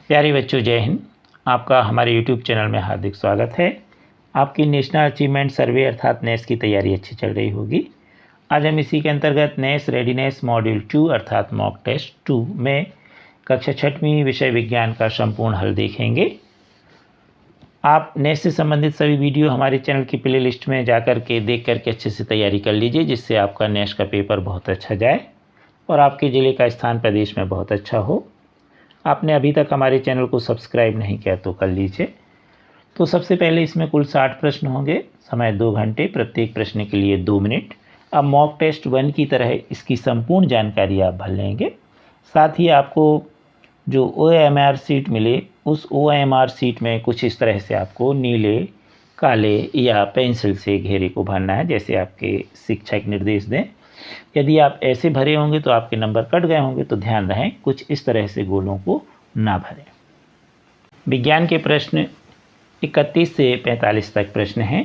प्यारे बच्चों, जय हिंद। आपका हमारे यूट्यूब चैनल में हार्दिक स्वागत है। आपकी नेशनल अचीवमेंट सर्वे अर्थात नेस की तैयारी अच्छी चल रही होगी। आज हम इसी के अंतर्गत नेस रेडीनेस मॉड्यूल 2 अर्थात मॉक टेस्ट 2 में कक्षा 6वीं विषय विज्ञान का संपूर्ण हल देखेंगे। आप नेस से संबंधित सभी वीडियो हमारे चैनल की प्ले लिस्ट में जाकर के देख करके अच्छे से तैयारी कर लीजिए, जिससे आपका नेस का पेपर बहुत अच्छा जाए और आपके ज़िले का स्थान प्रदेश में बहुत अच्छा हो। आपने अभी तक हमारे चैनल को सब्सक्राइब नहीं किया तो कर लीजिए। तो सबसे पहले इसमें कुल 60 प्रश्न होंगे, समय 2 घंटे, प्रत्येक प्रश्न के लिए 2 मिनट। अब मॉक टेस्ट 1 की तरह इसकी संपूर्ण जानकारी आप भर लेंगे। साथ ही आपको जो OMR सीट मिले उस OMR सीट में कुछ इस तरह से आपको नीले, काले या पेंसिल से घेरे को भरना है, जैसे आपके शिक्षक निर्देश दें। यदि आप ऐसे भरे होंगे तो आपके नंबर कट गए होंगे, तो ध्यान रहे कुछ इस तरह से गोलों को ना भरें। विज्ञान के प्रश्न 31 से 45 तक प्रश्न हैं।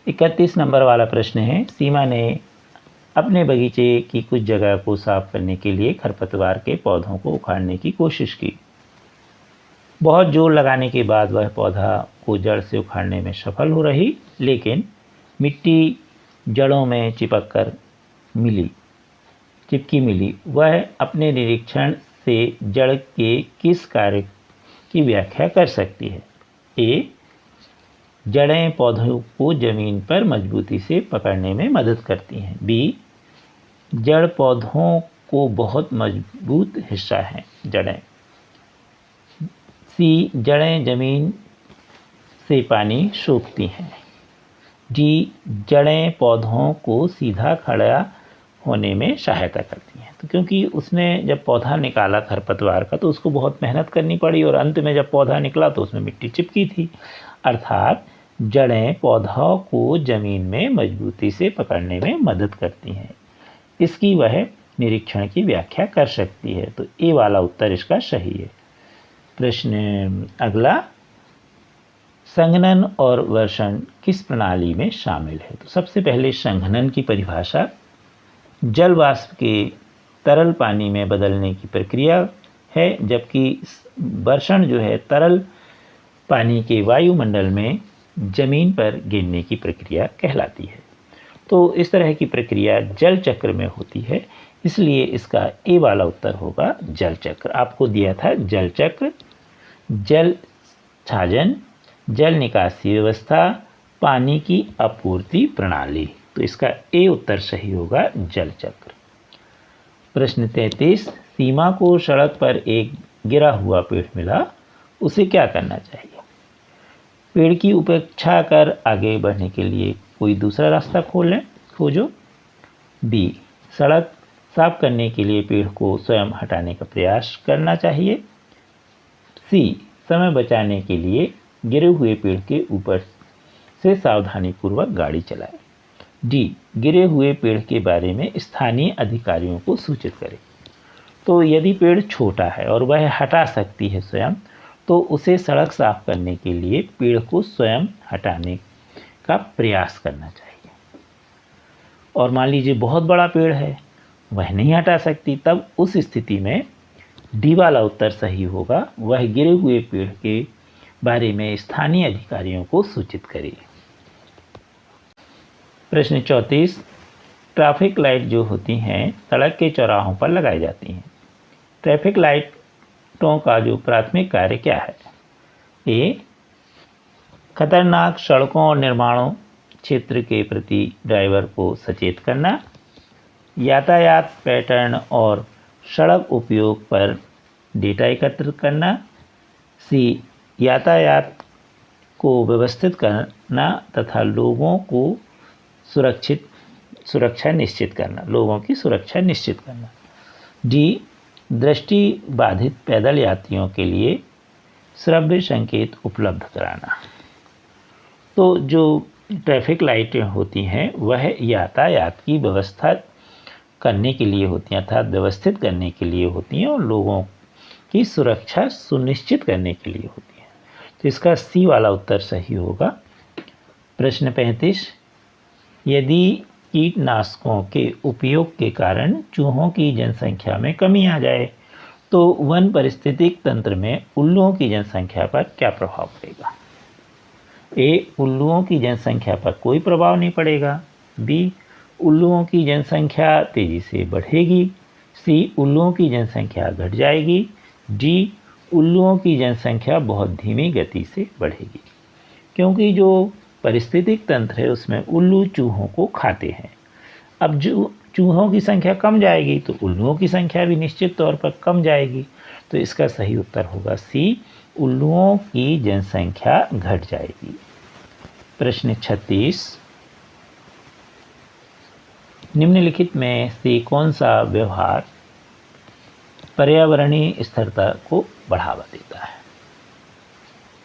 31 नंबर वाला प्रश्न है, सीमा ने अपने बगीचे की कुछ जगह को साफ करने के लिए खरपतवार के पौधों को उखाड़ने की कोशिश की। बहुत जोर लगाने के बाद वह पौधा को जड़ से उखाड़ने में सफल हो रही, लेकिन मिट्टी जड़ों में चिपकी मिली। वह अपने निरीक्षण से जड़ के किस कार्य की व्याख्या कर सकती है? ए, जड़ें पौधों को जमीन पर मजबूती से पकड़ने में मदद करती हैं। बी, जड़ पौधों को बहुत मजबूत हिस्सा है जड़ें। सी, जड़ें जमीन से पानी सोखती हैं। डी, जड़ें पौधों को सीधा खड़ा होने में सहायता करती हैं। तो क्योंकि उसने जब पौधा निकाला खरपतवार का तो उसको बहुत मेहनत करनी पड़ी और अंत में जब पौधा निकला तो उसमें मिट्टी चिपकी थी, अर्थात जड़ें पौधों को जमीन में मजबूती से पकड़ने में मदद करती हैं। इसकी वह निरीक्षण की व्याख्या कर सकती है। तो ए वाला उत्तर इसका सही है। प्रश्न अगला, संघनन और वर्षण किस प्रणाली में शामिल है? तो सबसे पहले संघनन की परिभाषा जल वाष्प के तरल पानी में बदलने की प्रक्रिया है, जबकि वर्षण जो है तरल पानी के वायुमंडल में जमीन पर गिरने की प्रक्रिया कहलाती है। तो इस तरह की प्रक्रिया जल चक्र में होती है, इसलिए इसका ए वाला उत्तर होगा जल चक्र। आपको दिया था जल चक्र, जल छाजन, जल निकासी व्यवस्था, पानी की आपूर्ति प्रणाली। तो इसका ए उत्तर सही होगा जल चक्र। प्रश्न 33, सीमा को सड़क पर एक गिरा हुआ पेड़ मिला, उसे क्या करना चाहिए? पेड़ की उपेक्षा कर आगे बढ़ने के लिए कोई दूसरा रास्ता खोजो। बी, सड़क साफ करने के लिए पेड़ को स्वयं हटाने का प्रयास करना चाहिए। सी, समय बचाने के लिए गिरे हुए पेड़ के ऊपर से सावधानीपूर्वक गाड़ी चलाएं। डी, गिरे हुए पेड़ के बारे में स्थानीय अधिकारियों को सूचित करें। तो यदि पेड़ छोटा है और वह हटा सकती है स्वयं, तो उसे सड़क साफ करने के लिए पेड़ को स्वयं हटाने का प्रयास करना चाहिए। और मान लीजिए बहुत बड़ा पेड़ है, वह नहीं हटा सकती, तब उस स्थिति में डी वाला उत्तर सही होगा, वह गिरे हुए पेड़ के बारे में स्थानीय अधिकारियों को सूचित करें। प्रश्न 34, ट्रैफिक लाइट जो होती हैं सड़क के चौराहों पर लगाई जाती हैं। ट्रैफिक लाइटों का जो प्राथमिक कार्य क्या है? ए, खतरनाक सड़कों और निर्माणों क्षेत्र के प्रति ड्राइवर को सचेत करना, यातायात पैटर्न और सड़क उपयोग पर डेटा एकत्रित करना। सी, यातायात को व्यवस्थित करना तथा लोगों की सुरक्षा निश्चित करना। डी, दृष्टि बाधित पैदल यात्रियों के लिए श्रव्य संकेत उपलब्ध कराना। तो जो ट्रैफिक लाइटें होती हैं वह यातायात की व्यवस्था करने के लिए होती हैं, अर्थात व्यवस्थित करने के लिए होती हैं और लोगों की सुरक्षा सुनिश्चित करने के लिए होती हैं। तो इसका सी वाला उत्तर सही होगा। प्रश्न 35, यदि कीटनाशकों के उपयोग के कारण चूहों की जनसंख्या में कमी आ जाए तो वन पारिस्थितिक तंत्र में उल्लुओं की जनसंख्या पर क्या प्रभाव पड़ेगा? ए, उल्लुओं की जनसंख्या पर कोई प्रभाव नहीं पड़ेगा। बी, उल्लुओं की जनसंख्या तेजी से बढ़ेगी। सी, उल्लुओं की जनसंख्या घट जाएगी। डी, उल्लुओं की जनसंख्या बहुत धीमी गति से बढ़ेगी। क्योंकि जो पारिस्थितिक तंत्र है उसमें उल्लू चूहों को खाते हैं। अब जो चूहों की संख्या कम जाएगी तो उल्लुओं की संख्या भी निश्चित तौर पर कम जाएगी। तो इसका सही उत्तर होगा सी, उल्लुओं की जनसंख्या घट जाएगी। प्रश्न 36, निम्नलिखित में से कौन सा व्यवहार पर्यावरणीय स्थिरता को बढ़ावा देता है?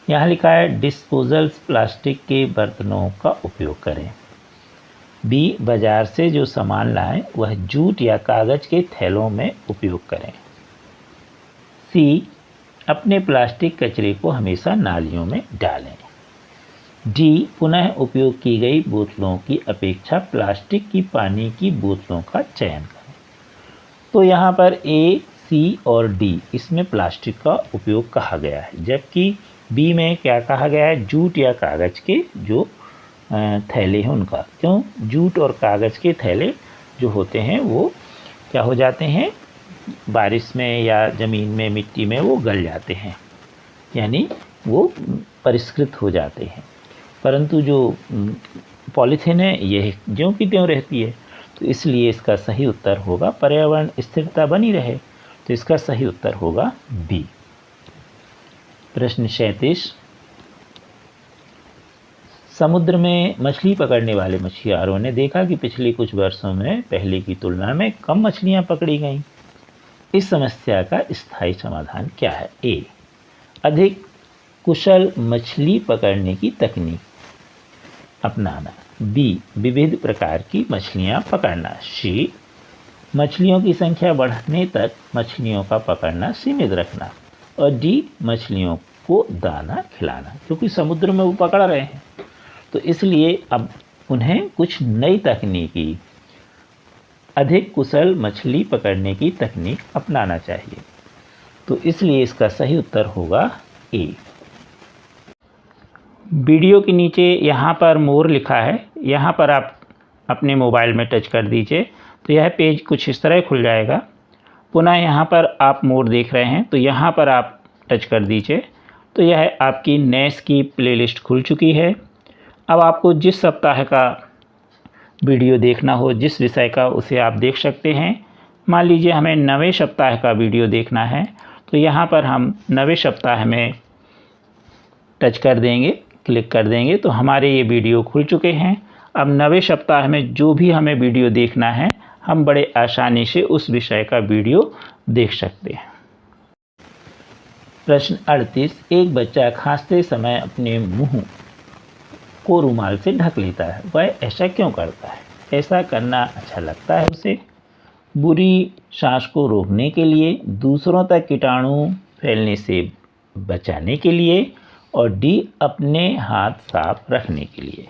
यहाँ लिखा है डिस्पोजल्स प्लास्टिक के बर्तनों का उपयोग करें। बी, बाजार से जो सामान लाएं वह जूट या कागज के थैलों में उपयोग करें। सी, अपने प्लास्टिक कचरे को हमेशा नालियों में डालें। डी, पुनः उपयोग की गई बोतलों की अपेक्षा प्लास्टिक की पानी की बोतलों का चयन करें। तो यहाँ पर ए, सी और डी इसमें प्लास्टिक का उपयोग कहा गया है, जबकि बी में क्या कहा गया है? जूट या कागज़ के जो थैले हैं उनका। क्यों? जूट और कागज़ के थैले जो होते हैं वो क्या हो जाते हैं, बारिश में या ज़मीन में मिट्टी में वो गल जाते हैं, यानी वो परिष्कृत हो जाते हैं। परंतु जो पॉलीथीन है यह ज्यों की त्यों रहती है। तो इसलिए इसका सही उत्तर होगा पर्यावरण स्थिरता बनी रहे। तो इसका सही उत्तर होगा बी। प्रश्न 37, समुद्र में मछली पकड़ने वाले मछुआरों ने देखा कि पिछले कुछ वर्षों में पहले की तुलना में कम मछलियां पकड़ी गईं। इस समस्या का स्थायी समाधान क्या है? ए, अधिक कुशल मछली पकड़ने की तकनीक अपनाना। बी, विविध प्रकार की मछलियां पकड़ना। सी, मछलियों की संख्या बढ़ने तक मछलियों का पकड़ना सीमित रखना। और डी, मछलियों को दाना खिलाना। क्योंकि समुद्र में वो पकड़ रहे हैं तो इसलिए अब उन्हें कुछ नई तकनीकी, अधिक कुशल मछली पकड़ने की तकनीक अपनाना चाहिए। तो इसलिए इसका सही उत्तर होगा ए। वीडियो के नीचे यहाँ पर मोर लिखा है, यहाँ पर आप अपने मोबाइल में टच कर दीजिए तो यह पेज कुछ इस तरह खुल जाएगा। पुनः यहाँ पर आप मोर देख रहे हैं तो यहाँ पर आप टच कर दीजिए तो यह आपकी नेस की प्लेलिस्ट खुल चुकी है। अब आपको जिस सप्ताह का वीडियो देखना हो, जिस विषय का, उसे आप देख सकते हैं। मान लीजिए हमें 9वें सप्ताह का वीडियो देखना है तो यहाँ पर हम 9वें सप्ताह में टच कर देंगे, क्लिक कर देंगे तो हमारे ये वीडियो खुल चुके हैं। अब 9वें सप्ताह में जो भी हमें वीडियो देखना है हम बड़े आसानी से उस विषय का वीडियो देख सकते हैं। प्रश्न 38, एक बच्चा खांसते समय अपने मुंह को रुमाल से ढक लेता है, वह ऐसा क्यों करता है? ऐसा करना अच्छा लगता है उसे, बुरी सांस को रोकने के लिए, दूसरों तक कीटाणु फैलने से बचाने के लिए, और डी, अपने हाथ साफ रखने के लिए।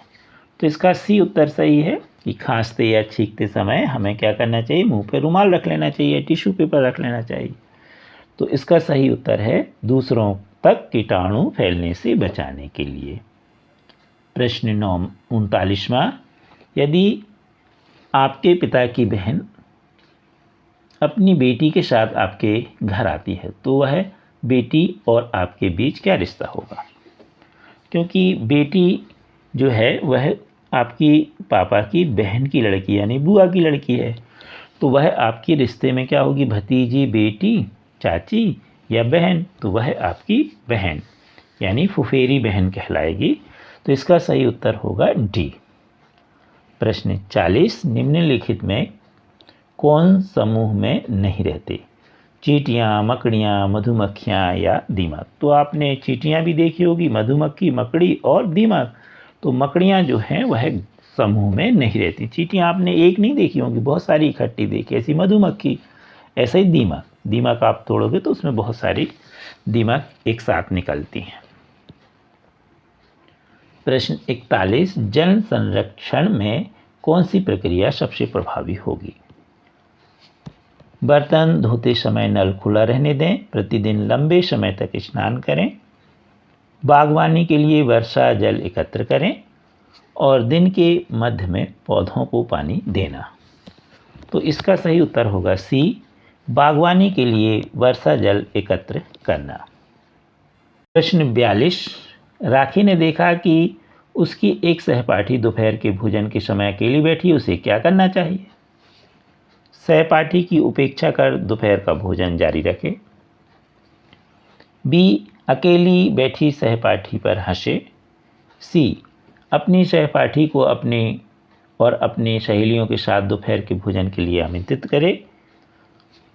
तो इसका सी उत्तर सही है कि खांसते या छींकते समय हमें क्या करना चाहिए? मुंह पे रुमाल रख लेना चाहिए, टिश्यू पेपर रख लेना चाहिए। तो इसका सही उत्तर है दूसरों तक कीटाणु फैलने से बचाने के लिए। प्रश्न 39वां, यदि आपके पिता की बहन अपनी बेटी के साथ आपके घर आती है तो वह बेटी और आपके बीच क्या रिश्ता होगा? क्योंकि बेटी जो है वह आपकी पापा की बहन की लड़की यानी बुआ की लड़की है, तो वह आपके रिश्ते में क्या होगी? भतीजी, बेटी, चाची या बहन? तो वह आपकी बहन यानी फुफेरी बहन कहलाएगी। तो इसका सही उत्तर होगा डी। प्रश्न 40, निम्नलिखित में कौन समूह में नहीं रहते? चींटियाँ, मकड़ियाँ, मधुमक्खियाँ या दीमक? तो आपने चींटियाँ भी देखी होगी, मधुमक्खी, मकड़ी और दीमक। तो मकड़ियाँ जो हैं वह समूह में नहीं रहती। चींटियाँ आपने एक नहीं देखी होंगी, बहुत सारी इकट्ठी देखी। ऐसी मधुमक्खी, ऐसा ही दीमक। दीमक आप तोड़ोगे तो उसमें बहुत सारी दीमक एक साथ निकलती हैं। प्रश्न 41, जल संरक्षण में कौन सी प्रक्रिया सबसे प्रभावी होगी? बर्तन धोते समय नल खुला रहने दें। प्रतिदिन लंबे समय तक स्नान करें। बागवानी के लिए वर्षा जल एकत्र करें और दिन के मध्य में पौधों को पानी देना। तो इसका सही उत्तर होगा सी, बागवानी के लिए वर्षा जल एकत्र करना। प्रश्न 42। राखी ने देखा कि उसकी एक सहपाठी दोपहर के भोजन के समय अकेली बैठी, उसे क्या करना चाहिए? सहपाठी की उपेक्षा कर दोपहर का भोजन जारी रखे। बी, अकेली बैठी सहपाठी पर हंसे। सी, अपनी सहपाठी को अपनी सहेलियों के साथ दोपहर के भोजन के लिए आमंत्रित करे।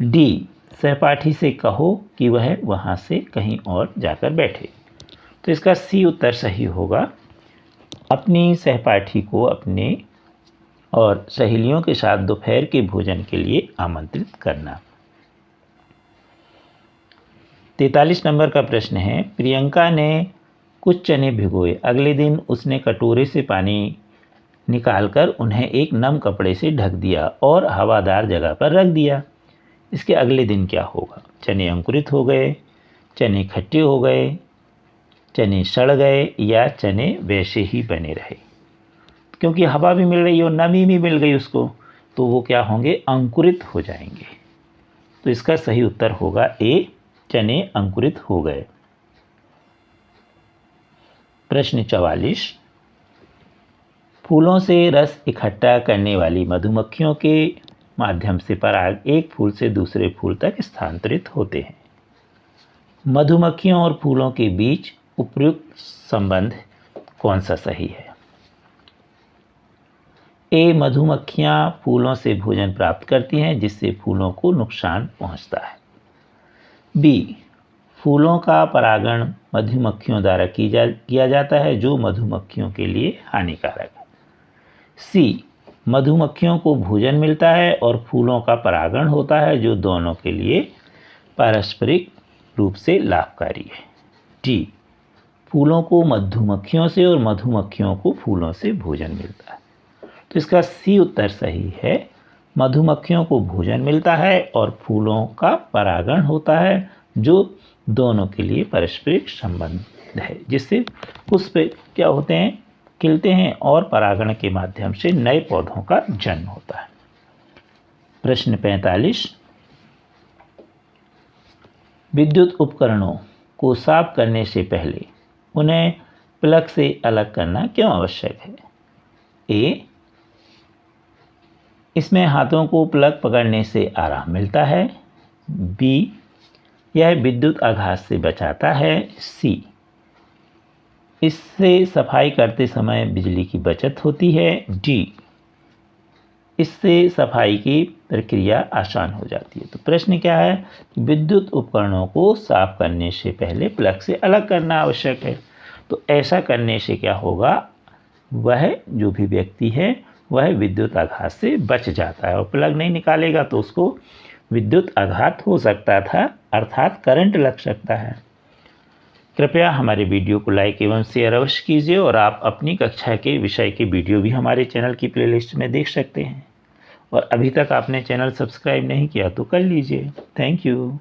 डी, सहपाठी से कहो कि वह वहां से कहीं और जाकर बैठे। तो इसका सी उत्तर सही होगा, अपनी सहपाठी को अपने और सहेलियों के साथ दोपहर के भोजन के लिए आमंत्रित करना। 43 नंबर का प्रश्न है, प्रियंका ने कुछ चने भिगोए। अगले दिन उसने कटोरे से पानी निकालकर उन्हें एक नम कपड़े से ढक दिया और हवादार जगह पर रख दिया। इसके अगले दिन क्या होगा? चने अंकुरित हो गए, चने खट्टे हो गए, चने सड़ गए या चने वैसे ही बने रहे? क्योंकि हवा भी मिल रही और नमी भी मिल गई उसको, तो वो क्या होंगे? अंकुरित हो जाएंगे। तो इसका सही उत्तर होगा ए, चने अंकुरित हो गए। प्रश्न 44। फूलों से रस इकट्ठा करने वाली मधुमक्खियों के माध्यम से पराग एक फूल से दूसरे फूल तक स्थानांतरित होते हैं। मधुमक्खियों और फूलों के बीच उपयुक्त संबंध कौन सा सही है? ए, मधुमक्खियां फूलों से भोजन प्राप्त करती हैं जिससे फूलों को नुकसान पहुंचता है। बी, फूलों का परागण मधुमक्खियों द्वारा किया जाता है जो मधुमक्खियों के लिए हानिकारक है। सी, मधुमक्खियों को भोजन मिलता है और फूलों का परागण होता है जो दोनों के लिए पारस्परिक रूप से लाभकारी है। डी, फूलों को मधुमक्खियों से और मधुमक्खियों को फूलों से भोजन मिलता है। तो इसका सी उत्तर सही है, मधुमक्खियों को भोजन मिलता है और फूलों का परागण होता है जो दोनों के लिए पारस्परिक संबंध है, जिससे पुष्प क्या होते हैं? खिलते हैं और परागण के माध्यम से नए पौधों का जन्म होता है। प्रश्न 45। विद्युत उपकरणों को साफ करने से पहले उन्हें प्लग से अलग करना क्यों आवश्यक है? ए, इसमें हाथों को प्लग पकड़ने से आराम मिलता है। बी, यह विद्युत आघात से बचाता है। सी, इससे सफाई करते समय बिजली की बचत होती है। डी, इससे सफाई की प्रक्रिया आसान हो जाती है। तो प्रश्न क्या है? विद्युत उपकरणों को साफ करने से पहले प्लग से अलग करना आवश्यक है। तो ऐसा करने से क्या होगा? वह जो भी व्यक्ति है वह विद्युत आघात से बच जाता है और प्लग नहीं निकालेगा तो उसको विद्युत आघात हो सकता था, अर्थात करंट लग सकता है। कृपया हमारे वीडियो को लाइक एवं शेयर अवश्य कीजिए और आप अपनी कक्षा के विषय के वीडियो भी हमारे चैनल की प्लेलिस्ट में देख सकते हैं। और अभी तक आपने चैनल सब्सक्राइब नहीं किया तो कर लीजिए। Thank you.